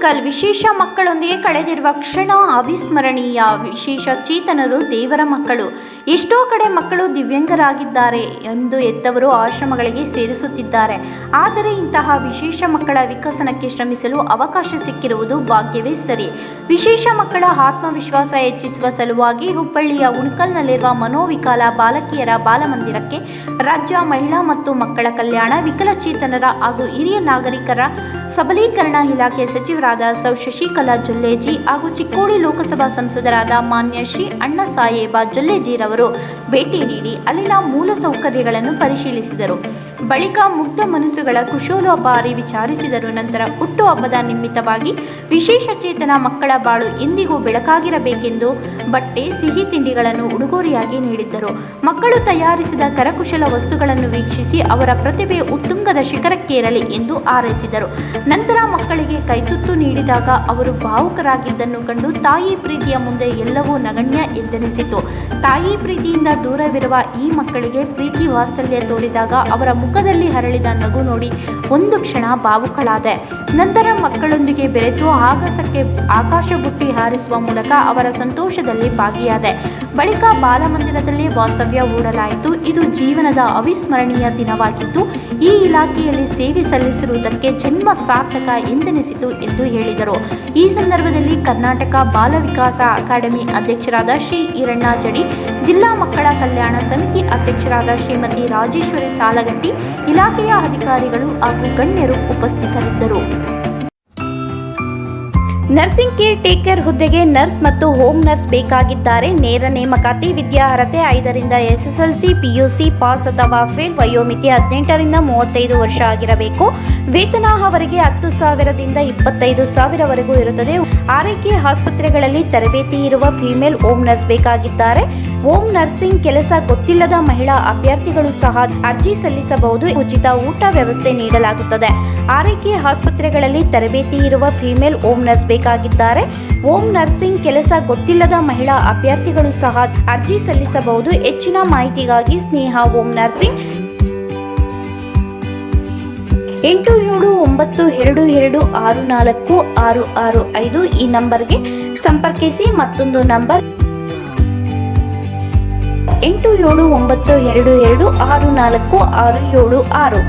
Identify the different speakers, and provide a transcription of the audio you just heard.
Speaker 1: ಉಣಕಲ್ ವಿಶೇಷ ಮಕ್ಕಳೊಂದಿಗೆ ಕಳೆದಿರುವ ಕ್ಷಣ ಅವಿಸ್ಮರಣೀಯ. ವಿಶೇಷ ಚೇತನರು ದೇವರ ಮಕ್ಕಳು. ಎಷ್ಟೋ ಕಡೆ ಮಕ್ಕಳು ದಿವ್ಯಾಂಗರಾಗಿದ್ದಾರೆ ಎಂದು ಹೆತ್ತವರು ಆಶ್ರಮಗಳಿಗೆ ಸೇರಿಸುತ್ತಿದ್ದಾರೆ. ಆದರೆ ಇಂತಹ ವಿಶೇಷ ಮಕ್ಕಳ ವಿಕಸನಕ್ಕೆ ಶ್ರಮಿಸಲು ಅವಕಾಶ ಸಿಕ್ಕಿರುವುದು ಭಾಗ್ಯವೇ ಸರಿ. ವಿಶೇಷ ಮಕ್ಕಳ ಆತ್ಮವಿಶ್ವಾಸ ಹೆಚ್ಚಿಸುವ ಸಲುವಾಗಿ ಹುಬ್ಬಳ್ಳಿಯ ಉಣಕಲ್ನಲ್ಲಿರುವ ಮನೋವಿಕಲ ಬಾಲಕಿಯರ ಬಾಲಮಂದಿರಕ್ಕೆ ರಾಜ್ಯ ಮಹಿಳಾ ಮತ್ತು ಮಕ್ಕಳ ಕಲ್ಯಾಣ, ವಿಕಲಚೇತನರ ಹಾಗೂ ಹಿರಿಯ ನಾಗರಿಕರ ಸಬಲೀಕರಣ ಇಲಾಖೆ ಸಚಿವರಾದ ಸೌ ಶಶಿಕಲಾ ಜೊಲ್ಲೇಜಿ ಹಾಗೂ ಚಿಕ್ಕೋಡಿ ಲೋಕಸಭಾ ಸಂಸದರಾದ ಮಾನ್ಯ ಶ್ರೀ ಅಣ್ಣಾ ಸಾಹೇಬ ಜೊಲ್ಲೇಜಿರವರು ಭೇಟಿ ನೀಡಿ ಅಲ್ಲಿನ ಮೂಲ ಸೌಕರ್ಯಗಳನ್ನು ಪರಿಶೀಲಿಸಿದರು. ಬಳಿಕ ಮುಗ್ಧ ಮನಸ್ಸುಗಳ ಕುಶೋಲೋಪಾರಿ ವಿಚಾರಿಸಿದರು. ನಂತರ ಹುಟ್ಟುಹಬ್ಬದ ನಿಮಿತ್ತವಾಗಿ ವಿಶೇಷ ಚೇತನ ಮಕ್ಕಳ ಬಾಳು ಎಂದಿಗೂ ಬೆಳಕಾಗಿರಬೇಕೆಂದು ಬಟ್ಟೆ, ಸಿಹಿ ತಿಂಡಿಗಳನ್ನು ಉಡುಗೊರೆಯಾಗಿ ನೀಡಿದ್ದರು. ಮಕ್ಕಳು ತಯಾರಿಸಿದ ಕರಕುಶಲ ವಸ್ತುಗಳನ್ನು ವೀಕ್ಷಿಸಿ ಅವರ ಪ್ರತಿಭೆ ಉತ್ತುಂಗದ ಶಿಖರಕ್ಕೇರಲಿ ಎಂದು ಹಾರೈಸಿದರು. ನಂತರ ಮಕ್ಕಳಿಗೆ ಕೈತುತ್ತು ನೀಡಿದಾಗ ಅವರು ಭಾವುಕರಾಗಿದ್ದನ್ನು ಕಂಡು ತಾಯಿ ಪ್ರೀತಿಯ ಮುಂದೆ ಎಲ್ಲವೂ ನಗಣ್ಯ ಎಂದೆನಿಸಿತು. ತಾಯಿ ಪ್ರೀತಿಯಿಂದ ದೂರವಿರುವ ಈ ಮಕ್ಕಳಿಗೆ ಪ್ರೀತಿ ವಾತ್ಸಲ್ಯ ತೋರಿದಾಗ ಅವರ ಮುಖದಲ್ಲಿ ಹರಳಿದ ನಗು ನೋಡಿ ಒಂದು ಕ್ಷಣ ಭಾವುಕಳಾದೆ. ನಂತರ ಮಕ್ಕಳೊಂದಿಗೆ ಬೆರೆತು ಆಗಸಕ್ಕೆ ಆಕಾಶ ಬುಟ್ಟಿ ಹಾರಿಸುವ ಮೂಲಕ ಅವರ ಸಂತೋಷದಲ್ಲಿ ಭಾಗಿಯಾದೆ. ಬಳಿಕ ಬಾಲಮಂದಿರದಲ್ಲಿ ವಾಸ್ತವ್ಯ ಹೂಡಲಾಯಿತು. ಇದು ಜೀವನದ ಅವಿಸ್ಮರಣೀಯ ದಿನವಾಗಿದ್ದು ಈ ಇಲಾಖೆಯಲ್ಲಿ ಸೇವೆ ಸಲ್ಲಿಸಿರುವುದಕ್ಕೆ ಜನ್ಮ ಸಾರ್ಥಕ ಎಂದೆನಿಸಿತು ಎಂದು ಹೇಳಿದರು. ಈ ಸಂದರ್ಭದಲ್ಲಿ ಕರ್ನಾಟಕ ಬಾಲ ವಿಕಾಸ ಅಕಾಡೆಮಿ ಅಧ್ಯಕ್ಷರಾದ ಶ್ರೀ ಈರಣ್ಣ ಜಡಿ, ಜಿಲ್ಲಾ ಮಕ್ಕಳ ಕಲ್ಯಾಣ ಸಮಿತಿ ಅಧ್ಯಕ್ಷರಾದ ಶ್ರೀಮತಿ ರಾಜೇಶ್ವರಿ ಸಾಲಗಟ್ಟಿ, ಇಲಾಖೆಯ ಅಧಿಕಾರಿಗಳು ಹಾಗೂ ಗಣ್ಯರು ಉಪಸ್ಥಿತರಿದ್ದರು. ನರ್ಸಿಂಗ್ ಕೇರ್ ಟೇಕರ್ ಹುದ್ದೆಗೆ ನರ್ಸ್ ಮತ್ತು ಹೋಮ್ ನರ್ಸ್ ಬೇಕಾಗಿದ್ದಾರೆ. ನೇರ ನೇಮಕಾತಿ. ವಿದ್ಯಾರ್ಹತೆ 5ರಿಂದ SSLC, PUC ಪಾಸ್ ಅಥವಾ ಫೇಲ್. ವಯೋಮಿತಿ 18ರಿಂದ 35 ವರ್ಷ ಆಗಿರಬೇಕು. ವೇತನ ಅವರಿಗೆ 10,000ದಿಂದ 25,000ವರೆಗೂ ಇರುತ್ತದೆ. ಆರೈಕೆ ಆಸ್ಪತ್ರೆಗಳಲ್ಲಿ ತರಬೇತಿ ಇರುವ ಫಿಮೇಲ್ ಹೋಮ್ ನರ್ಸ್ ಬೇಕಾಗಿದ್ದಾರೆ. ಹೋಮ್ ನರ್ಸಿಂಗ್ ಕೆಲಸ ಗೊತ್ತಿಲ್ಲದ ಮಹಿಳಾ ಅಭ್ಯರ್ಥಿಗಳು ಸಹ ಅರ್ಜಿ ಸಲ್ಲಿಸಬಹುದು. ಉಚಿತ ಊಟ ವ್ಯವಸ್ಥೆ ನೀಡಲಾಗುತ್ತದೆ. ಆರೈಕೆ ಆಸ್ಪತ್ರೆಗಳಲ್ಲಿ ತರಬೇತಿ ಇರುವ ಫಿಮೇಲ್ ಹೋಮ್ ನರ್ಸ್ ಬೇಕಾಗಿದ್ದಾರೆ. ಹೋಮ್ ನರ್ಸಿಂಗ್ ಕೆಲಸ ಗೊತ್ತಿಲ್ಲದ ಮಹಿಳಾ ಅಭ್ಯರ್ಥಿಗಳು ಸಹ ಅರ್ಜಿ ಸಲ್ಲಿಸಬಹುದು. ಹೆಚ್ಚಿನ ಮಾಹಿತಿಗಾಗಿ ಸ್ನೇಹ ಹೋಮ್ ನರ್ಸಿಂಗ್ 8792264665 ಈ ನಂಬರ್ಗೆ ಸಂಪರ್ಕಿಸಿ. ಮತ್ತೊಂದು ನಂಬರ್ 8792264676.